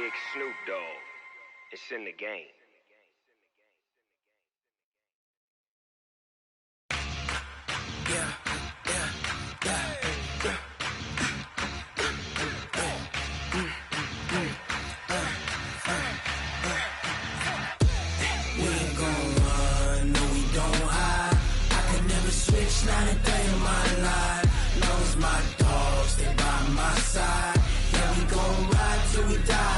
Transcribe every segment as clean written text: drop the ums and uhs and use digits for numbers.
Big Snoop Dogg. It's in the game. Not a day in my life. Knows my dogs, they by my side. Yeah, we gon' ride till we die.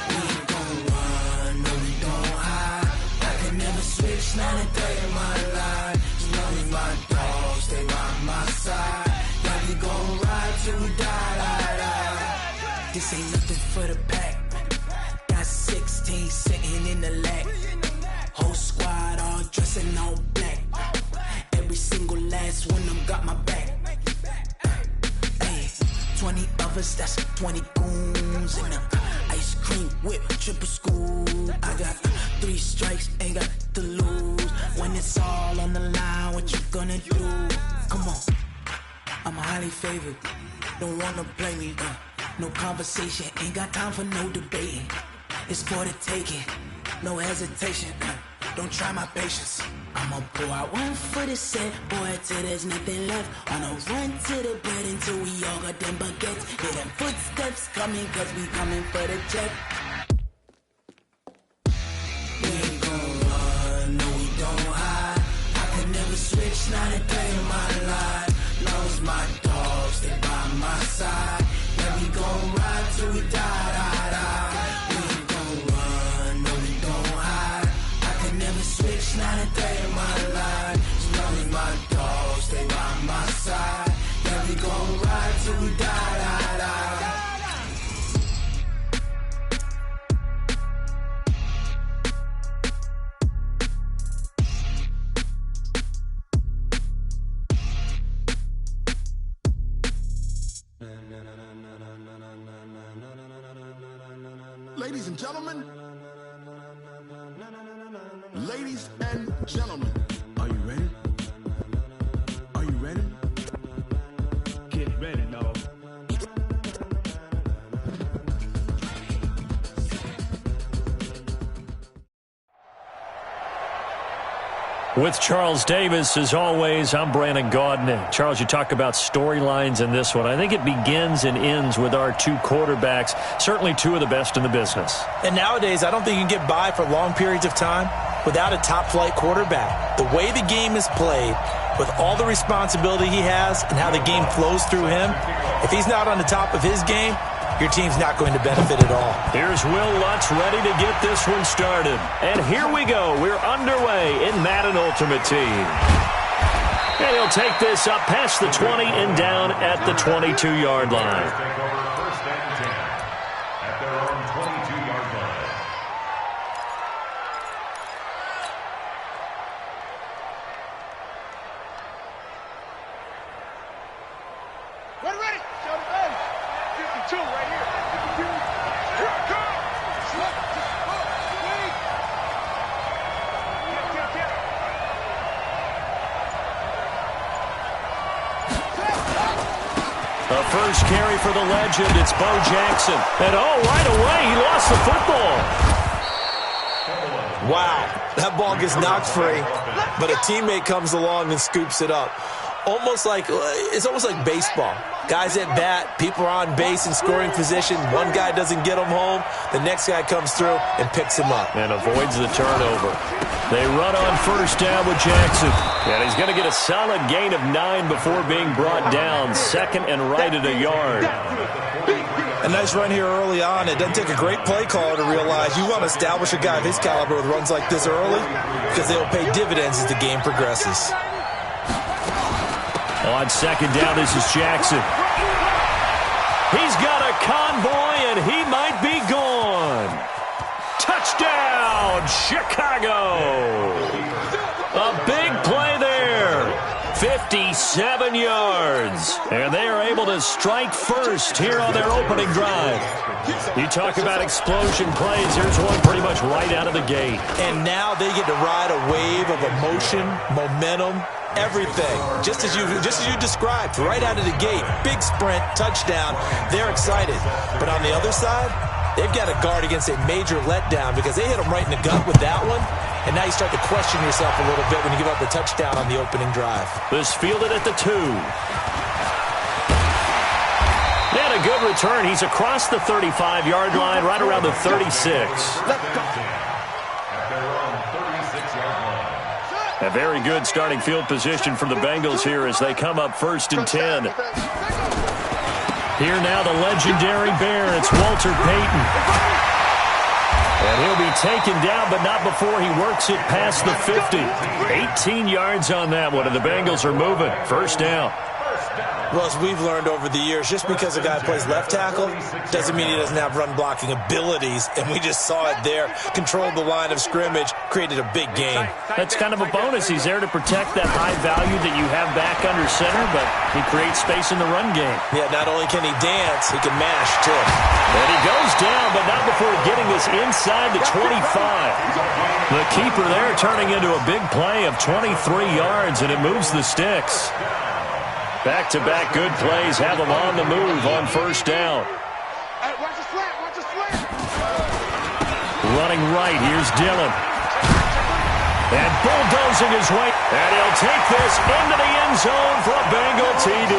We ain't gon' run, no, we don't hide. I can never switch, not a day in my life. Knows my dogs, they by my side. Yeah, we gon' ride till we die. This ain't nothing for the pack. Got 16 sitting in the lag. Whole squad all dressing all black. Every single last one of them got my back. Hey, 20 of us, that's 20 goons. And ice cream whip, triple scoop. I got 3 strikes, ain't got to lose. When it's all on the line, what you gonna do? Come on, I'm highly favored. Don't wanna play me, no conversation. Ain't got time for no debating. It's for the taking, no hesitation. Don't try my patience. I'ma pull out one for the set, boy, till there's nothing left. On a run to the bread until we all got them baguettes. Hear them footsteps coming, cause we coming for the check. We ain't gon' run, no, we don't hide. I can never switch, not a day in my life. Knows my dogs, they by my side. Yeah, we gon' ride till we die. We ain't gon' run, no, we don't hide. I can never switch, not a day in my life. As long as my dogs, they by my side. Yeah, we gon' ride till we die. Ladies and gentlemen, ladies and gentlemen, are you ready? Are you ready? Get ready, dog. With Charles Davis, as always, I'm Brandon Gaudin. Charles, you talk about storylines in this one. I think it begins and ends with our 2 quarterbacks, certainly 2 of the best in the business. And nowadays, I don't think you can get by for long periods of time without a top-flight quarterback. The way the game is played, with all the responsibility he has and how the game flows through him, if he's not on the top of his game, your team's not going to benefit at all. Here's Will Lutz ready to get this one started. And here we go. We're underway in Madden Ultimate Team. And he'll take this up past the 20 and down at the 22-yard line. First carry for the legend, it's Bo Jackson. And right away, he lost the football. Wow, that ball gets knocked free, but a teammate comes along and scoops it up. It's almost like baseball. Guys at bat, people are on base in scoring position. One guy doesn't get him home. The next guy comes through and picks him up. And avoids the turnover. They run on first down with Jackson. And he's going to get a solid gain of 9 before being brought down. Second and right at a yard. A nice run here early on. It doesn't take a great play caller to realize you want to establish a guy of his caliber with runs like this early because they will pay dividends as the game progresses. On second down, this is Jackson. He's got a convoy, and he might be gone. Touchdown, Chicago. A big play there. 57 yards. And they are able to strike first here on their opening drive. You talk about explosion plays. Here's one pretty much right out of the gate. And now they get to ride a wave of emotion, momentum, everything. Just as you described, right out of the gate. Big sprint, touchdown. They're excited. But on the other side, they've got to guard against a major letdown because they hit them right in the gut with that one. And now you start to question yourself a little bit when you give up the touchdown on the opening drive. This fielded at the 2. And a good return. He's across the 35-yard line, right around the 36. A very good starting field position for the Bengals here as they come up 1st and 10. Here now the legendary Bear. It's Walter Payton. And he'll be taken down, but not before he works it past the 50. 18 yards on that one, and the Bengals are moving. 1st down. Well, as we've learned over the years, just because a guy plays left tackle doesn't mean he doesn't have run-blocking abilities, and we just saw it there. Controlled the line of scrimmage, created a big gain. That's kind of a bonus. He's there to protect that high value that you have back under center, but he creates space in the run game. Yeah, not only can he dance, he can mash, too. And he goes down, but not before getting this inside the 25. The keeper there turning into a big play of 23 yards, and it moves the sticks. Back-to-back good plays have them on the move on 1st down. Running right, here's Dillon. And bulldozing his way. And he'll take this into the end zone for a Bengal TD.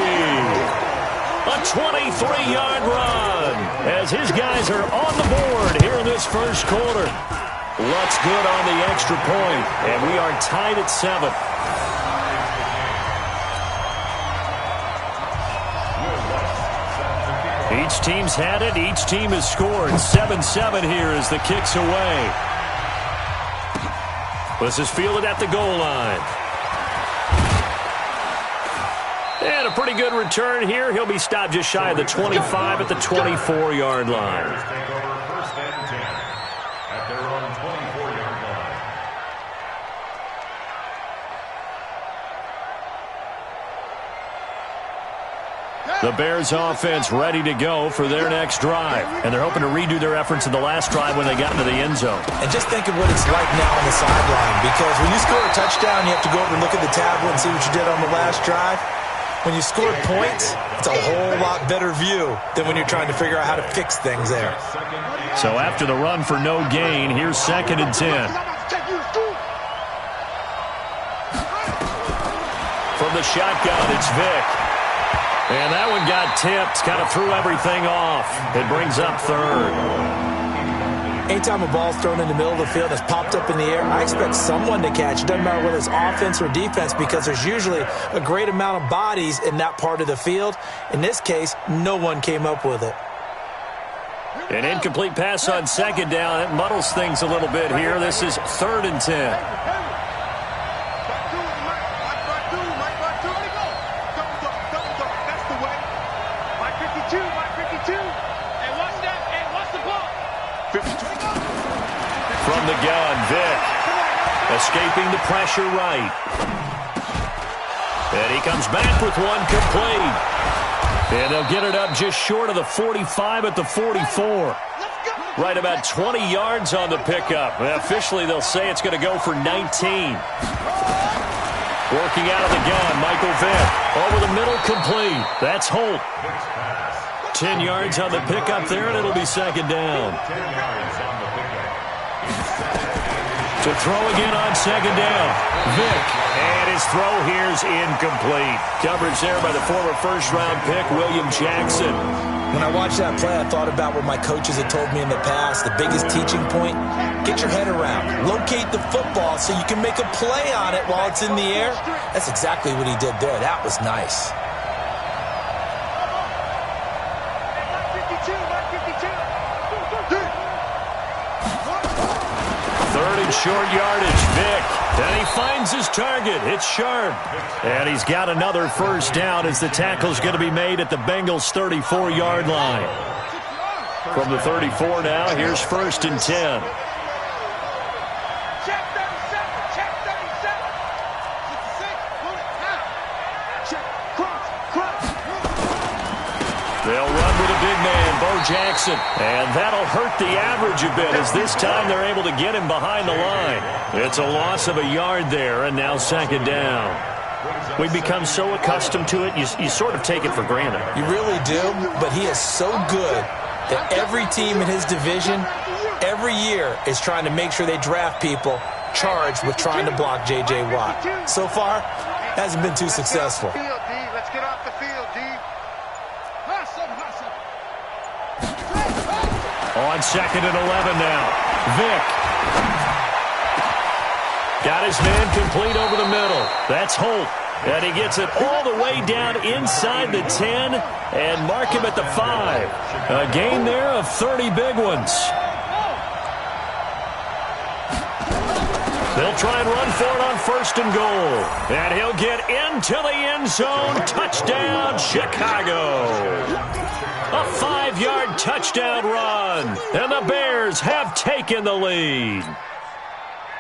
A 23-yard run as his guys are on the board here in this 1st quarter. Looks good on the extra point, and we are tied at 7. Each team's had it. Each team has scored. 7-7 here as the kick's away. This is fielded at the goal line. And a pretty good return here. He'll be stopped just shy of the 25 at the 24-yard line. The Bears offense ready to go for their next drive. And they're hoping to redo their efforts in the last drive when they got into the end zone. And just think of what it's like now on the sideline. Because when you score a touchdown, you have to go over and look at the tablet and see what you did on the last drive. When you score points, it's a whole lot better view than when you're trying to figure out how to fix things there. So after the run for no gain, here's 2nd and 10. From the shotgun, it's Vick. And that one got tipped, kind of threw everything off. It brings up 3rd. Anytime a ball's thrown in the middle of the field that's popped up in the air, I expect someone to catch. It doesn't matter whether it's offense or defense because there's usually a great amount of bodies in that part of the field. In this case, no one came up with it. An incomplete pass on 2nd down. It muddles things a little bit here. This is 3rd and 10. From the gun, Vick. Escaping the pressure right. And he comes back with one complete. And they'll get it up just short of the 45 at the 44. Right about 20 yards on the pickup. Officially, they'll say it's going to go for 19. Working out of the gun, Michael Vick. Over the middle, complete. That's Holt. 10 yards on the pickup there, and it'll be 2nd down. To throw again on 2nd down. Vick. And his throw here's incomplete. Coverage there by the former 1st-round pick, William Jackson. When I watched that play, I thought about what my coaches had told me in the past. The biggest teaching point, get your head around. Locate the football so you can make a play on it while it's in the air. That's exactly what he did there. That was nice. Short yardage, Vick. And he finds his target. It's Sharp. And he's got another 1st down as the tackle's going to be made at the Bengals' 34-yard line. From the 34 now, here's 1st and 10. They'll run with a big man, Bo Jackson. And that'll hurt the average a bit as this time they're able to get him behind the line. It's a loss of a yard there, and now 2nd down. We've become so accustomed to it, you sort of take it for granted. You really do, but he is so good that every team in his division every year is trying to make sure they draft people charged with trying to block J.J. Watt. So far, hasn't been too successful. Let's get off the field, D. On 2nd and 11 now. Vick. Got his man complete over the middle. That's Holt. And he gets it all the way down inside the 10 and mark him at the 5. A gain there of 30 big ones. They'll try and run for it on 1st and goal. And he'll get into the end zone. Touchdown, Chicago. A 5-yard touchdown run. And the Bears have taken the lead.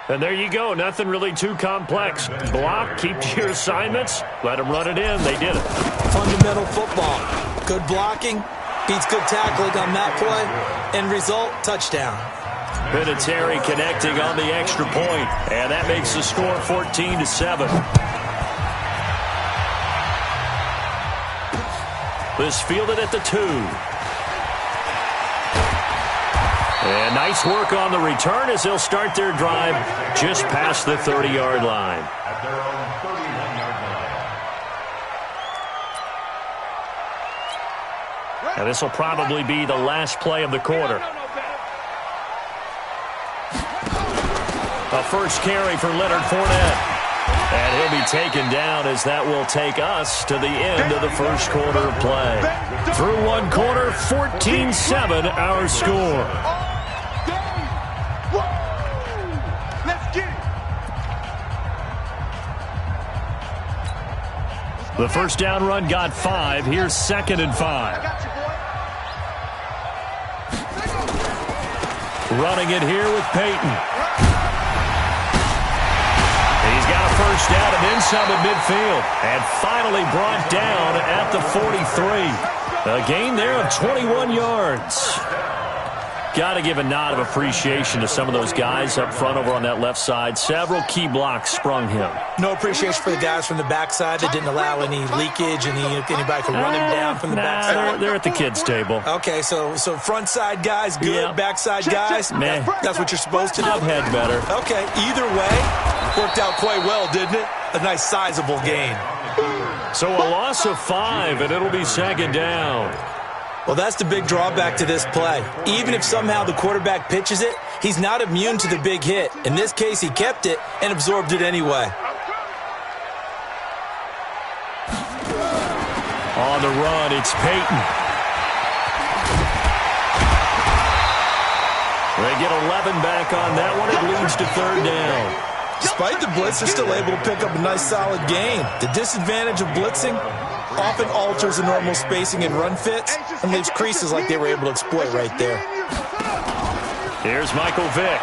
And there you go. Nothing really too complex. Block, keep to your assignments, let them run it in. They did it. Fundamental football. Good blocking beats good tackling on that play. End result, touchdown. Vinatieri connecting on the extra point, and that makes the score 14-7. This fielded at the 2. And nice work on the return as they'll start their drive just past the 30-yard line. At their own 31-yard line. And this will probably be the last play of the quarter. A first carry for Leonard Fournette. And he'll be taken down as that will take us to the end of the first quarter of play. Through one quarter, 14-7 our score. The first down run got 5. Here's 2nd and 5. Running it here with Peyton. He's got a first down and then some at midfield. And finally brought down at the 43. A gain there of 21 yards. Got to give a nod of appreciation to some of those guys up front over on that left side. Several key blocks sprung him. No appreciation for the guys from the backside that didn't allow any leakage and anybody could run him down from the backside. They're at the kids' table. Okay, so front side guys good, yeah. Backside guys, man, that's what you're supposed to do. I've had better. Okay, either way, worked out quite well, didn't it? A nice sizable gain. So a loss of 5, and it'll be 2nd down. Well, that's the big drawback to this play. Even if somehow the quarterback pitches it, he's not immune to the big hit. In this case, he kept it and absorbed it anyway. On the run, it's Peyton. They get 11 back on that one. It leads to 3rd down. Despite the blitz, they're still able to pick up a nice solid gain. The disadvantage of blitzing often alters the normal spacing and run fits and leaves creases like they were able to exploit right there. Here's Michael Vick.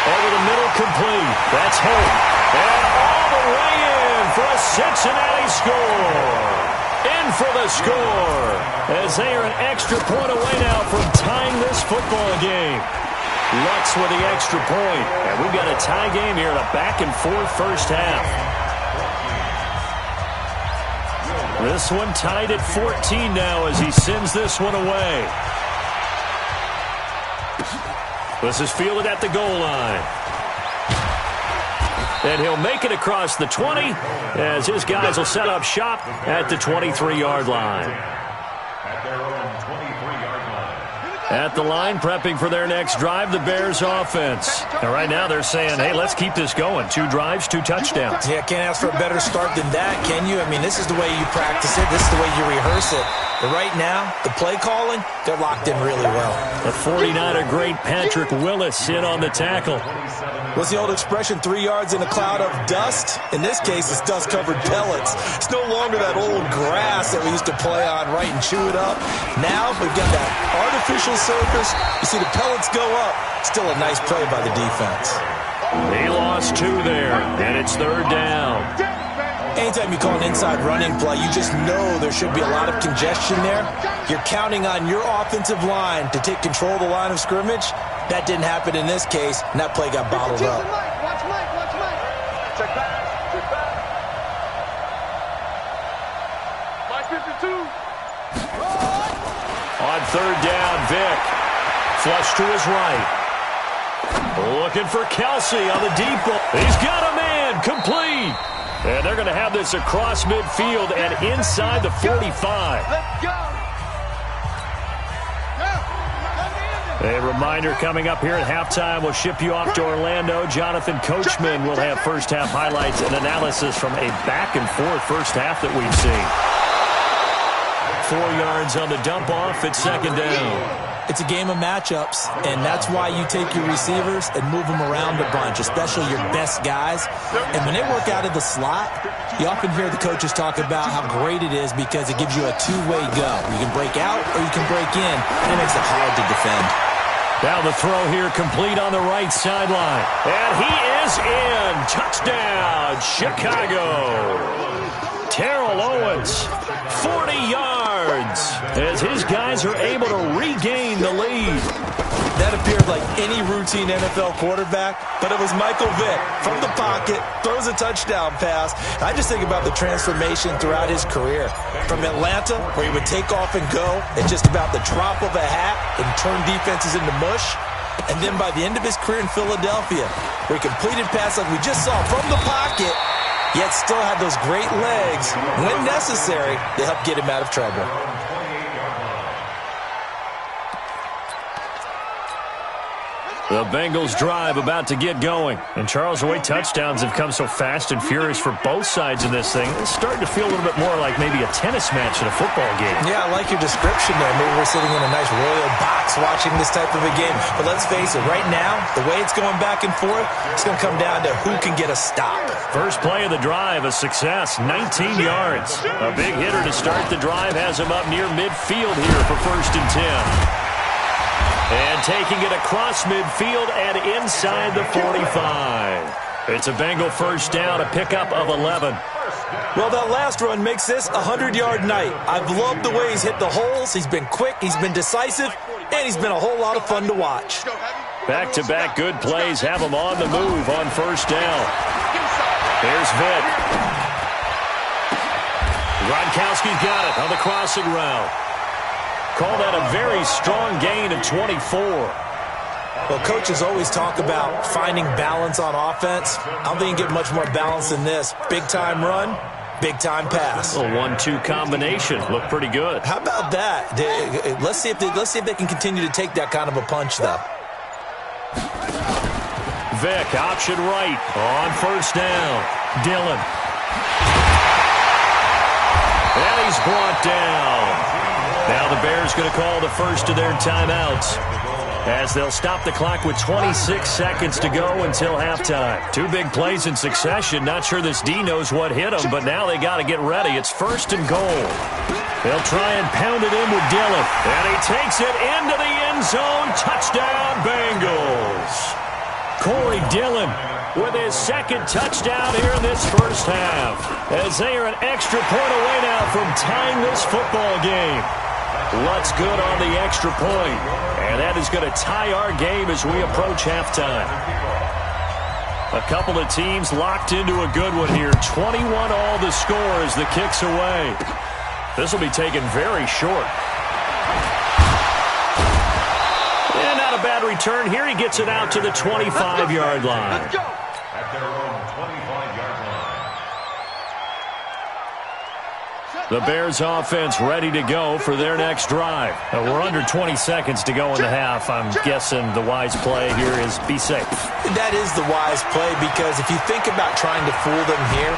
Over the middle, complete. That's Holt. And all the way in for a Cincinnati score. In for the score as they are an extra point away now from tying this football game. Lutz with the extra point. And we've got a tie game here in a back-and-forth first half. This one tied at 14 now as he sends this one away. This is fielded at the goal line. And he'll make it across the 20 as his guys will set up shop at the 23-yard line. At their own 23-yard line. At the line, prepping for their next drive, the Bears offense. And right now they're saying, hey, let's keep this going. 2 drives, 2 touchdowns. Yeah, can't ask for a better start than that, can you? I mean, this is the way you practice it. This is the way you rehearse it. But right now, the play calling, they're locked in really well. The 49er great Patrick Willis in on the tackle. What's the old expression, 3 yards in a cloud of dust? In this case, it's dust-covered pellets. It's no longer that old grass that we used to play on, right, and chew it up. Now we've got that artificial surface. You see the pellets go up. Still a nice play by the defense. He lost 2 there, and it's 3rd down. Anytime you call an inside running play, you just know there should be a lot of congestion there. You're counting on your offensive line to take control of the line of scrimmage. That didn't happen in this case, and that play got bottled up. Watch Mike. Check back. Mike 52. third down. Vick. Flush to his right. Looking for Kelsey on the deep ball. He's got a man. Complete. And they're going to have this across midfield and inside the 45. Let's go. A reminder coming up here at halftime. We'll ship you off to Orlando. Jonathan Coachman will have first-half highlights and analysis from a back-and-forth first half that we've seen. 4 yards on the dump-off at second down. It's a game of matchups, and that's why you take your receivers and move them around a bunch, especially your best guys. And when they work out of the slot, you often hear the coaches talk about how great it is because it gives you a two-way go. You can break out or you can break in, and it makes it hard to defend. Now the throw here complete on the right sideline. And he is in. Touchdown, Chicago. Terrell Owens, 40 yards, as his guys are able to regain the lead. That appeared like any routine NFL quarterback, but it was Michael Vick from the pocket, throws a touchdown pass. I just think about the transformation throughout his career. From Atlanta, where he would take off and go at just about the drop of a hat and turn defenses into mush. And then by the end of his career in Philadelphia, where he completed passes like we just saw from the pocket, yet still had those great legs, when necessary, to help get him out of trouble. The Bengals drive about to get going. And Charles, the way touchdowns have come so fast and furious for both sides in this thing, it's starting to feel a little bit more like maybe a tennis match in a football game. Yeah, I like your description there. Maybe we're sitting in a nice royal box watching this type of a game. But let's face it, right now, the way it's going back and forth, it's going to come down to who can get a stop. First play of the drive, a success, 19 yards. A big hitter to start the drive has him up near midfield here for 1st and 10. And taking it across midfield and inside the 45. It's a Bengal first down, a pickup of 11. Well, that last run makes this a 100-yard night. I've loved the way he's hit the holes. He's been quick, he's been decisive, and he's been a whole lot of fun to watch. Back-to-back good plays have him on the move on first down. Here's Vick. Gronkowski's got it on the crossing route. Call that a very strong gain of 24. Well, coaches always talk about finding balance on offense. I don't think you get much more balance than this. Big-time run, big-time pass. A 1-2 combination. Looked pretty good. How about that? Let's see if they can continue to take that kind of a punch, though. Vick, option right on first down. Dillon. And he's brought down. Now the Bears going to call the first of their timeouts as they'll stop the clock with 26 seconds to go until halftime. 2 big plays in succession. Not sure this D knows what hit him, but now they got to get ready. It's 1st and goal. They'll try and pound it in with Dillon. And he takes it into the end zone. Touchdown, Bengals. Corey Dillon with his 2nd touchdown here in this first half, as they are an extra point away now from tying this football game. What's good on the extra point? And that is going to tie our game as we approach halftime. A couple of teams locked into a good one here. 21 all the score as the kick's away. This will be taken very short. And not a bad return here. He gets it out to the 25-yard line. At their own 25-yard line. The Bears offense ready to go for their next drive. We're under 20 seconds to go in the half. I'm guessing the wise play here is be safe. That is the wise play, because if you think about trying to fool them here,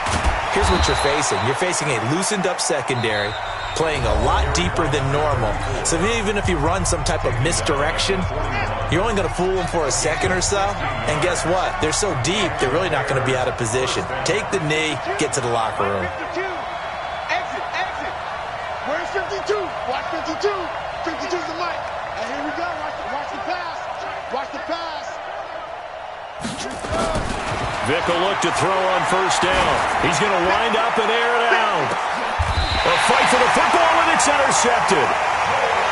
here's what you're facing. You're facing a loosened up secondary, playing a lot deeper than normal. So even if you run some type of misdirection, you're only going to fool them for a second or so. And guess what? They're so deep, they're really not going to be out of position. Take the knee, get to the locker room. Where's 52? Watch 52. 52's the mic. And here we go. Watch the pass. Watch the pass. Vick will look to throw on first down. He's going to wind up and air it out. A fight for the football, and it's intercepted.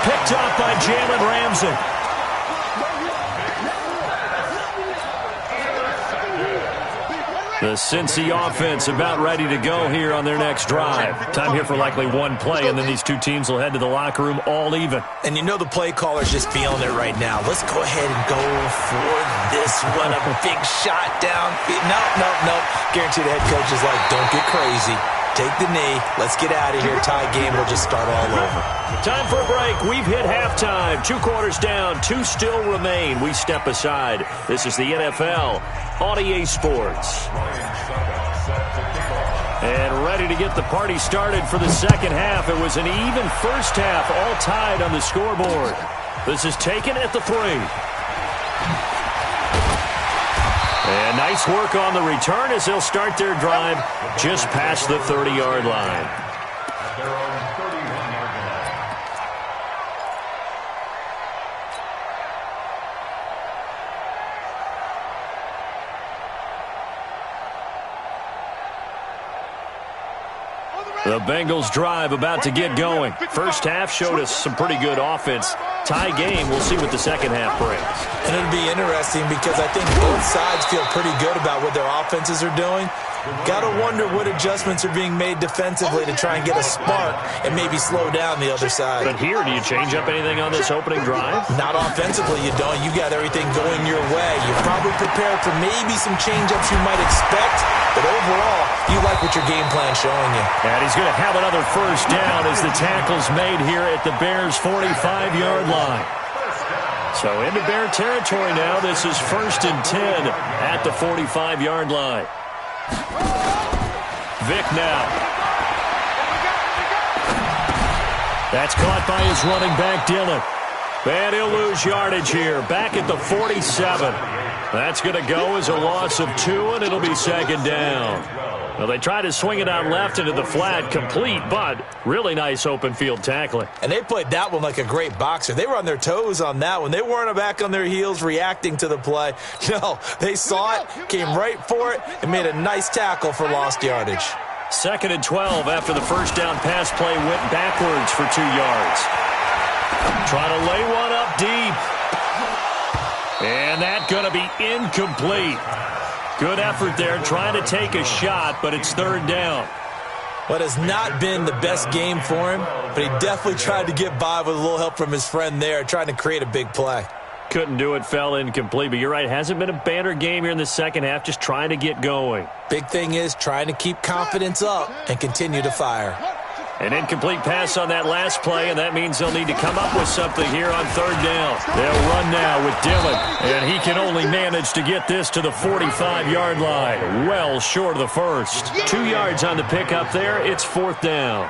Picked up by Jalen Ramsey. The Cincy offense about ready to go here on their next drive. Time here for likely one play, and then these two teams will head to the locker room all even. And you know the play caller's just feeling it right now. Let's go ahead and go for this one. A big shot down. Nope. Guarantee the head coach is like, don't get crazy. Take the knee. Let's get out of here. Tie game will just start all over. Time for a break. We've hit halftime. 2 quarters down. 2 still remain. We step aside. This is the NFL on EA Sports. And ready to get the party started for the second half. It was an even first half, all tied on the scoreboard. This is taken at the 3. And nice work on the return as they'll start their drive just past the 30-yard line. Their own 31-yard line. The Bengals drive about to get going. First half showed us some pretty good offense. Tie game, we'll see what the second half brings. And it'll be interesting because I think both sides feel pretty good about what their offenses are doing. Got to wonder what adjustments are being made defensively to try and get a spark and maybe slow down the other side. But here, do you change up anything on this opening drive? Not offensively, you don't. You got everything going your way. You're probably prepared for maybe some change-ups you might expect, but overall, you like what your game plan's showing you. And he's going to have another first down as the tackle's made here at the Bears' 45-yard line. So into Bear territory now. This is 1st and 10 at the 45-yard line. Vic now. That's caught by his running back, Dillon. And he'll lose yardage here. Back at the 47. That's going to go as a loss of 2, and it'll be second down. Well, they try to swing it out left into the flat, complete, but really nice open field tackling. And they played that one like a great boxer. They were on their toes on that one. They weren't back on their heels reacting to the play. No, they saw it, came right for it, and made a nice tackle for lost yardage. 2nd and 12 after the first down pass play went backwards for 2 yards. Trying to lay one up deep. And that's going to be incomplete. Good effort there, trying to take a shot, but it's 3rd down. What has not been the best game for him, but he definitely tried to get by with a little help from his friend there, trying to create a big play. Couldn't do it, fell incomplete, but you're right, hasn't been a banner game here in the second half, just trying to get going. Big thing is trying to keep confidence up and continue to fire. An incomplete pass on that last play, and that means they'll need to come up with something here on 3rd down. They'll run now with Dillon, and he can only manage to get this to the 45-yard line. Well short of the first. 2 yards on the pickup there. It's 4th down.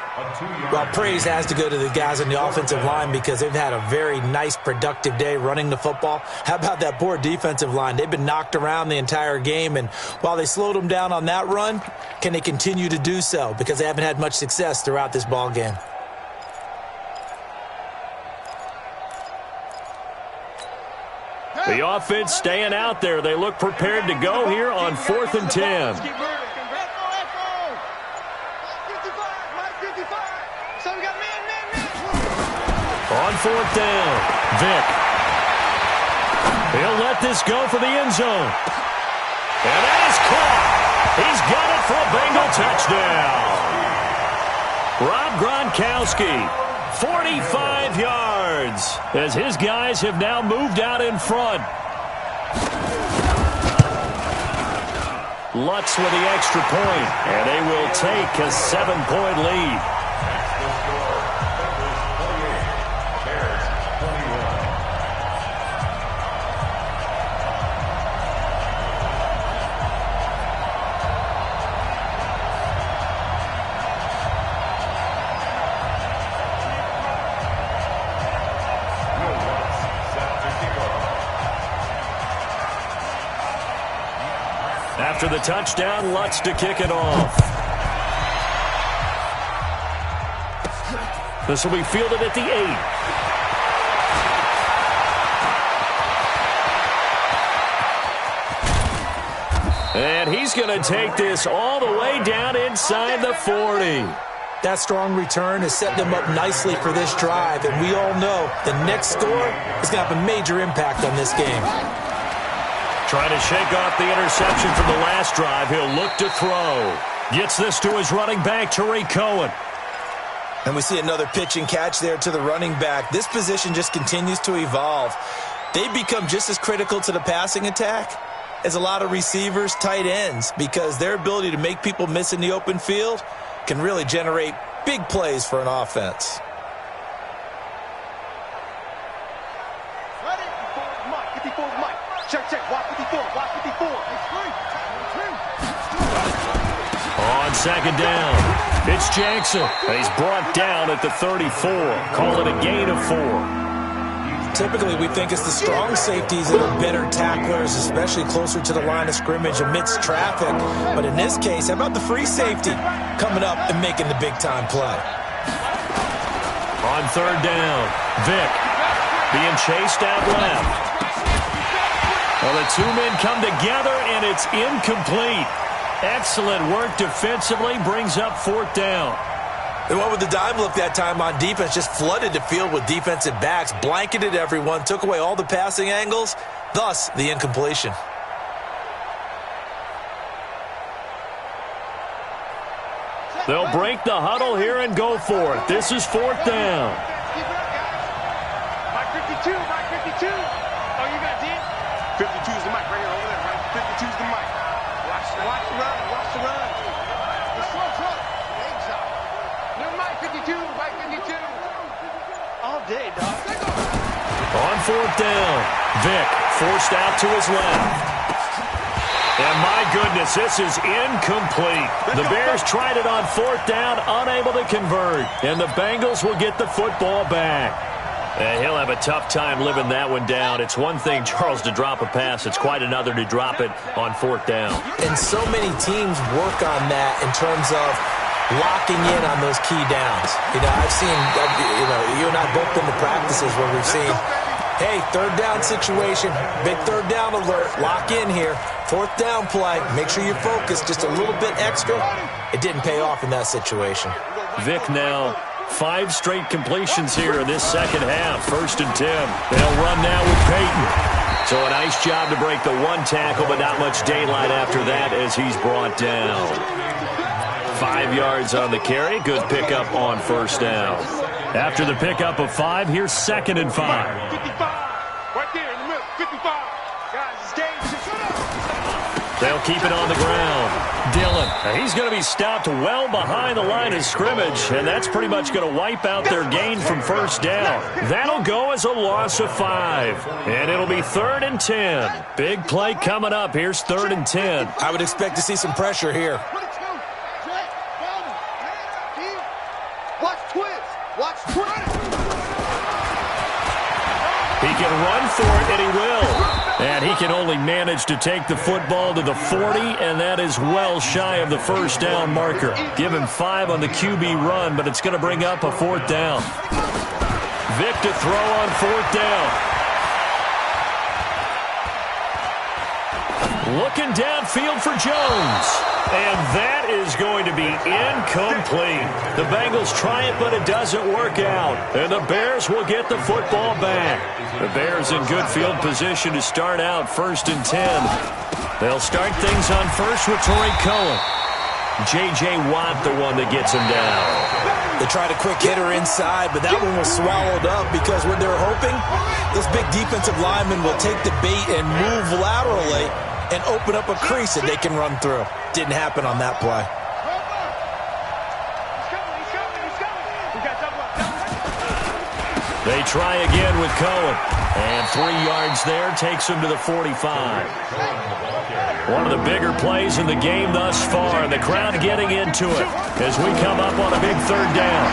Well, praise has to go to the guys on the offensive line because they've had a very nice, productive day running the football. How about that poor defensive line? They've been knocked around the entire game, and while they slowed them down on that run, can they continue to do so? Because they haven't had much success throughout this ball game. The offense staying out there. They look prepared to go here on 4th and 10. On 4th down, Vic. He'll let this go for the end zone. And that is caught. He's got it for a Bengal touchdown. Rob Gronkowski, 45 yards, as his guys have now moved out in front. Lutz with the extra point, and they will take a 7-point lead. After the touchdown, Lutz to kick it off. This will be fielded at the 8. And he's going to take this all the way down inside the 40. That strong return has set them up nicely for this drive, and we all know the next score is going to have a major impact on this game. Trying to shake off the interception from the last drive. He'll look to throw. Gets this to his running back, Tariq Cohen. And we see another pitch and catch there to the running back. This position just continues to evolve. They become just as critical to the passing attack as a lot of receivers, tight ends, because their ability to make people miss in the open field can really generate big plays for an offense. Ready? 54's Mike. 54's Mike. Check. Watch 54. Watch 54. On second down, it's Jackson. He's brought down at the 34. Call it a gain of 4. Typically, we think it's the strong safeties that are better tacklers, especially closer to the line of scrimmage amidst traffic. But in this case, how about the free safety coming up and making the big-time play? On third down, Vick being chased out left. Well, the two men come together, and it's incomplete. Excellent work defensively, brings up fourth down. They went with the dime look that time on defense, just flooded the field with defensive backs, blanketed everyone, took away all the passing angles, thus the incompletion. They'll break the huddle here and go for it. This is fourth down. Mike 52. Oh, you got D? 52's the mic right here over there, right? 52's the mic. Watch the run. The slow. New Mike 52, Mike 52. All day, dog. On fourth down, Vick forced out to his left. And my goodness, this is incomplete. The Bears tried it on fourth down, unable to convert. And the Bengals will get the football back. And he'll have a tough time living that one down. It's one thing, Charles, to drop a pass. It's quite another to drop it on fourth down. And so many teams work on that in terms of locking in on those key downs. I've seen, you and I both been to practices where we've seen, hey, third down situation, big third down alert, lock in here. Fourth down play, make sure you're focused just a little bit extra. It didn't pay off in that situation. Vick now 5 straight completions here in this second half. First and 10. They'll run now with Peyton. So a nice job to break the one tackle, but not much daylight after that as he's brought down. 5 yards on the carry. Good pickup on first down. After the pickup of 5, here's second and 5. 55. Right there in the middle. 55. Guys, it's dangerous. They'll keep it on the ground. Dillon, he's going to be stopped well behind the line of scrimmage, and that's pretty much going to wipe out their gain from first down. That'll go as a loss of 5, and it'll be third and 10. Big play coming up. Here's third and 10. I would expect to see some pressure here. Watch twist. He can run for it, and he will. And he can only manage to take the football to the 40, and that is well shy of the first down marker. Give him 5 on the QB run, but it's going to bring up a fourth down. Vick to throw on fourth down. Looking downfield for Jones. And that is going to be incomplete. The Bengals try it, but it doesn't work out. And the Bears will get the football back. The Bears in good field position to start out first and 10. They'll start things on first with Tariq Cohen. J.J. Watt, the one that gets him down. They tried a quick hitter inside, but that one was swallowed up because what they're hoping, this big defensive lineman will take the bait and move laterally and open up a crease that they can run through. Didn't happen on that play. They try again with Cohen. And 3 yards there takes him to the 45. One of the bigger plays in the game thus far, and the crowd getting into it as we come up on a big third down.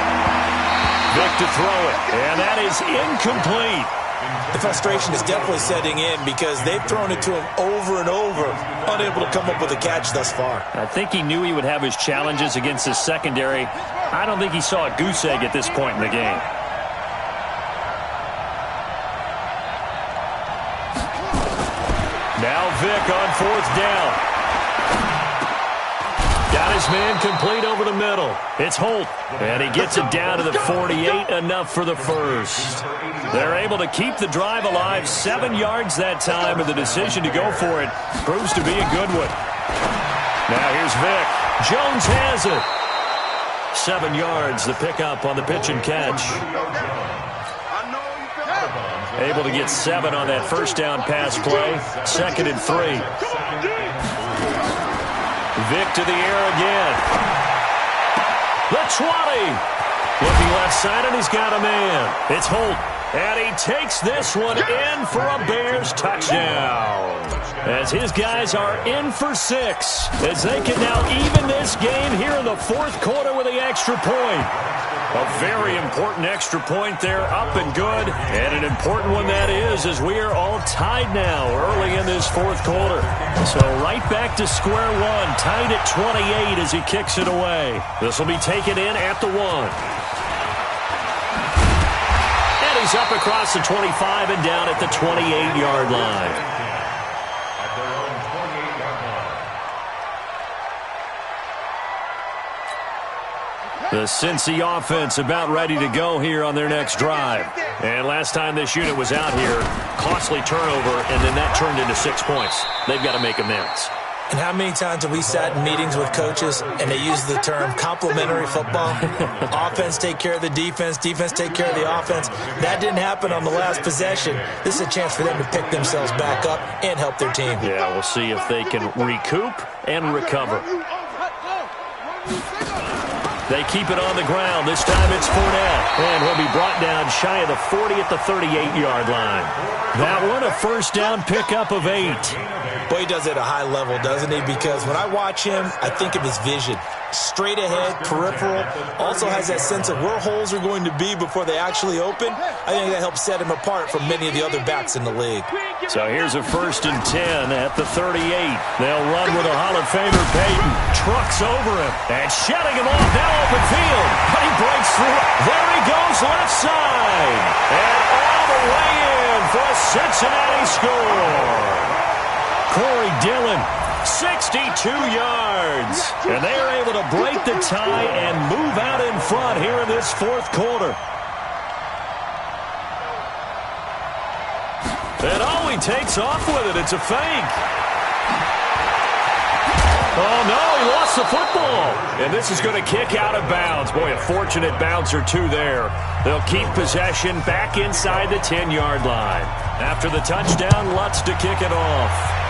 Vick to throw it, and that is incomplete. The frustration is definitely setting in because they've thrown it to him over and over, unable to come up with a catch thus far. I think he knew he would have his challenges against his secondary. I don't think he saw a goose egg at this point in the game. Now Vick on fourth down. Got his man complete over the middle. It's Holt, and he gets it down to the 48, enough for the first. They're able to keep the drive alive, 7 yards that time, and the decision to go for it proves to be a good one. Now here's Vic. Jones has it. 7 yards, the pickup on the pitch and catch. Able to get 7 on that first down pass play. 2nd and 3. Vic to the air again. The 20. Looking left side, and he's got a man. It's Holt. And he takes this one in for a Bears touchdown. As his guys are in for 6. As they can now even this game here in the 4th quarter with the extra point. A very important extra point there, up and good. And an important one that is, as we are all tied now early in this 4th quarter. So right back to square one, tied at 28 as he kicks it away. This will be taken in at the 1. He's up across the 25 and down at the 28-yard line. At their own 28-yard line. The Cincy offense about ready to go here on their next drive. And last time this unit was out here, costly turnover, and then that turned into 6 points. They've got to make amends. And how many times have we sat in meetings with coaches and they use the term complementary football? Offense take care of the defense, defense take care of the offense. That didn't happen on the last possession. This is a chance for them to pick themselves back up and help their team. Yeah, we'll see if they can recoup and recover. They keep it on the ground. This time it's Fournette. And he'll be brought down shy of the 40 at the 38-yard line. That one, a first down pickup of 8. Boy, he does it at a high level, doesn't he? Because when I watch him, I think of his vision. Straight ahead, peripheral. Also has that sense of where holes are going to be before they actually open. I think that helps set him apart from many of the other backs in the league. So here's a 1st and 10 at the 38. They'll run with a Hall of Famer, Peyton. Trucks over him and shutting him off. Now open field. But he breaks through. There he goes left side. And all the way in for a Cincinnati score. Corey Dillon, 62 yards. And they are able to break the tie and move out in front here in this 4th quarter. And oh, he takes off with it. It's a fake. Oh, no, he lost the football. And this is going to kick out of bounds. Boy, a fortunate bounce or two there. They'll keep possession back inside the 10-yard line. After the touchdown, Lutz to kick it off.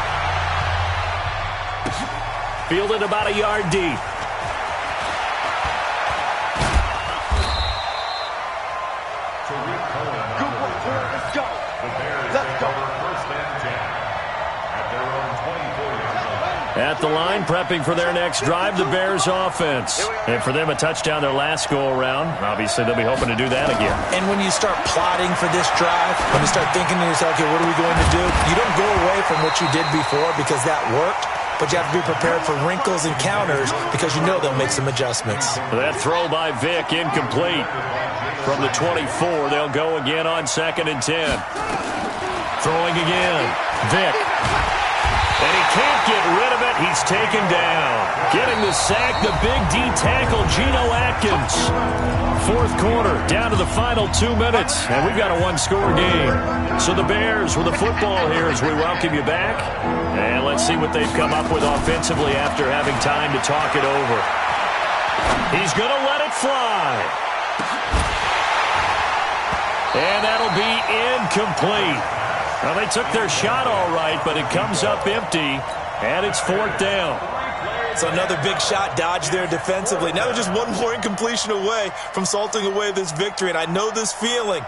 Fielded about a yard deep. At the line, prepping for their next drive, the Bears offense. And for them, a touchdown their last go-around. Obviously, they'll be hoping to do that again. And when you start plotting for this drive, when you start thinking to yourself, okay, what are we going to do? You don't go away from what you did before because that worked, but you have to be prepared for wrinkles and counters because you know they'll make some adjustments. That throw by Vic, incomplete. From the 24, they'll go again on 2nd and 10. Throwing again. Vic. And he can't get rid of it. He's taken down. Getting the sack, the big D tackle, Geno Atkins. 4th quarter, down to the final 2 minutes. And we've got a 1-score game. So the Bears with the football here as we welcome you back. And let's see what they've come up with offensively after having time to talk it over. He's going to let it fly. And that'll be incomplete. Well, they took their shot all right, but it comes up empty, and it's 4th down. So another big shot dodged there defensively. Now they're just one more incompletion away from salting away this victory, and I know this feeling.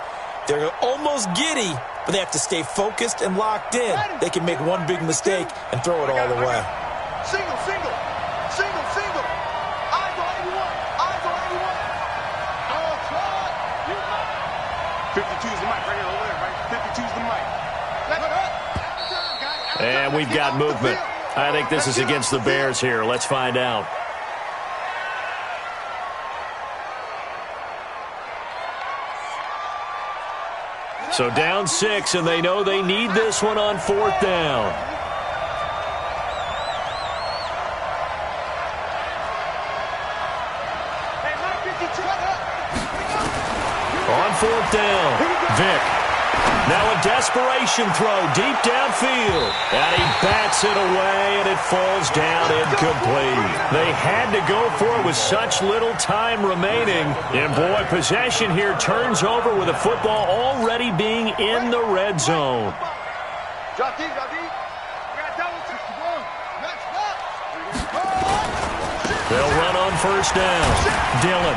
They're almost giddy, but they have to stay focused and locked in. They can make one big mistake and throw it all away. Single, single, single, single. Eyes on 81, eyes on 81. 52's the mic right here, over there, right? 52's the mic. And we've got movement. I think this is against the Bears here. Let's find out. So down 6, and they know they need this one on 4th down. brought down. Vick. Now a desperation throw deep downfield. And he bats it away, and it falls down incomplete. They had to go for it with such little time remaining. And, boy, possession here turns over with the football already being in the red zone. They'll run on first down. Dillon.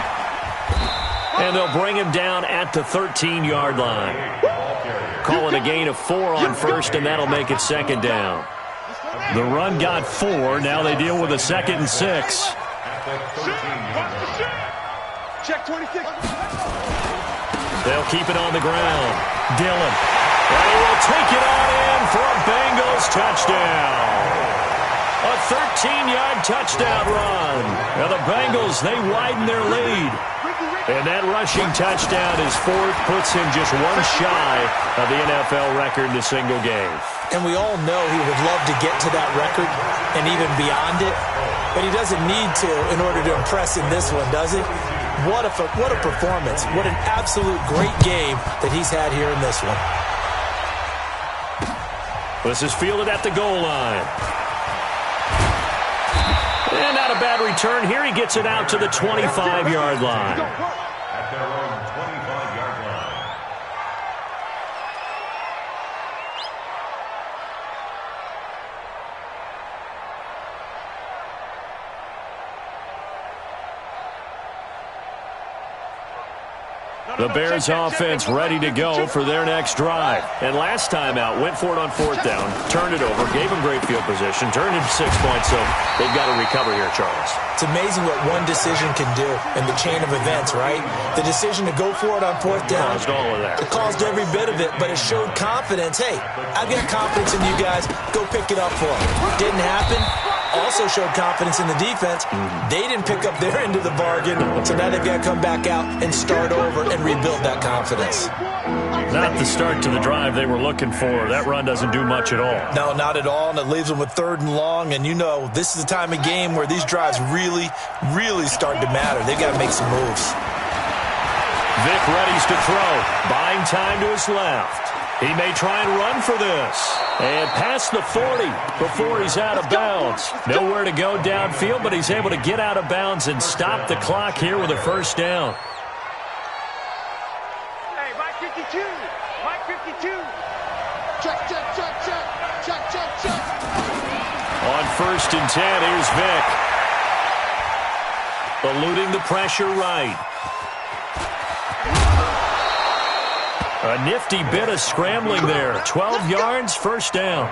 And they'll bring him down at the 13-yard line. Call it a gain of 4 on first, and that'll make it second down. The run got 4. Now they deal with a 2nd and 6. Check 26. They'll keep it on the ground. Dillon. And he will take it on in for a Bengals touchdown. A 13-yard touchdown run. Now the Bengals, they widen their lead. And that rushing touchdown is 4th, puts him just one shy of the NFL record in a single game. And we all know he would love to get to that record and even beyond it, but he doesn't need to in order to impress in this one, does he? What a performance. What an absolute great game that he's had here in this one. This is fielded at the goal line. And not a bad return here. He gets it out to the 25-yard line. At their own 25-yard line. The Bears offense ready to go for their next drive. And last time out, went for it on 4th down, turned it over, gave them great field position, turned it to 6 points, so they've got to recover here, Charles. It's amazing what one decision can do in the chain of events, right? The decision to go for it on 4th down. Caused all of that. It caused every bit of it, but it showed confidence. Hey, I've got confidence in you guys. Go pick it up for them. Didn't happen. Also showed confidence in the defense. They didn't pick up their end of the bargain, so now they've got to come back out and start over and rebuild that confidence. Not the start to the drive they were looking for. That run doesn't do much at all. No, not at all, and it leaves them with 3rd and long, and you know this is the time of game where these drives really, really start to matter. They've got to make some moves. Vick readies to throw. Buying time to his left. He may try and run for this. And past the 40 before he's out of bounds. Nowhere to go downfield, but he's able to get out of bounds and stop the clock here with a first down. Hey, Mike 52. Mike 52. Check, check, check, check. Check, check, check. On 1st and 10, here's Vick. Eluding the pressure right. A nifty bit of scrambling there. 12 yards, first down.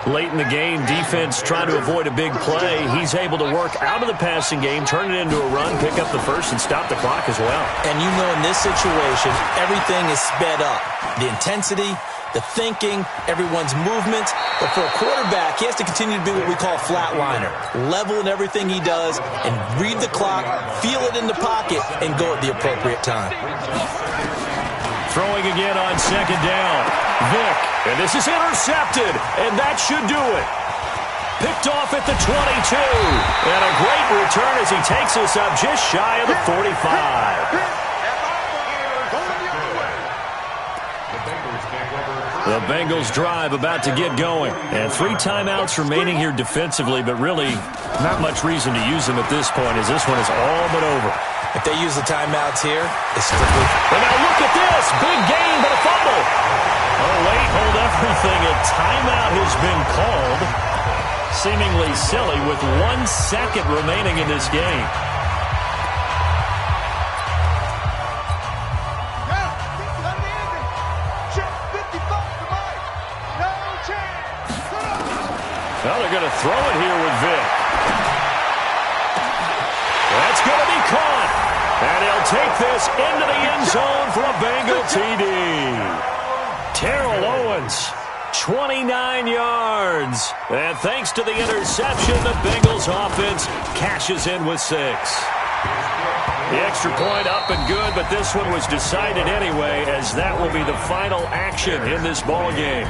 Late in the game, defense trying to avoid a big play. He's able to work out of the passing game, turn it into a run, pick up the first, and stop the clock as well. And you know in this situation, everything is sped up. The intensity, the thinking, everyone's movement. But for a quarterback, he has to continue to be what we call a flatliner. Level in everything he does and read the clock, feel it in the pocket, and go at the appropriate time. Throwing again on 2nd down. Vick, and this is intercepted, and that should do it. Picked off at the 22. And a great return as he takes us up just shy of the 45. The Bengals drive about to get going. And 3 timeouts remaining here defensively, but really not much reason to use them at this point as this one is all but over. If they use the timeouts here, it's strictly... And now look at this. Big gain, but a fumble. Oh, wait, hold everything. A timeout has been called. Seemingly silly with 1 second remaining in this game. Well, they're going to throw it here with Vick. That's going to be caught. And he'll take this into the end zone for a Bengal TD. Terrell Owens, 29 yards. And thanks to the interception, the Bengals offense cashes in with 6. The extra point up and good, but this one was decided anyway, as that will be the final action in this ball game.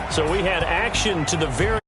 So we had action to the very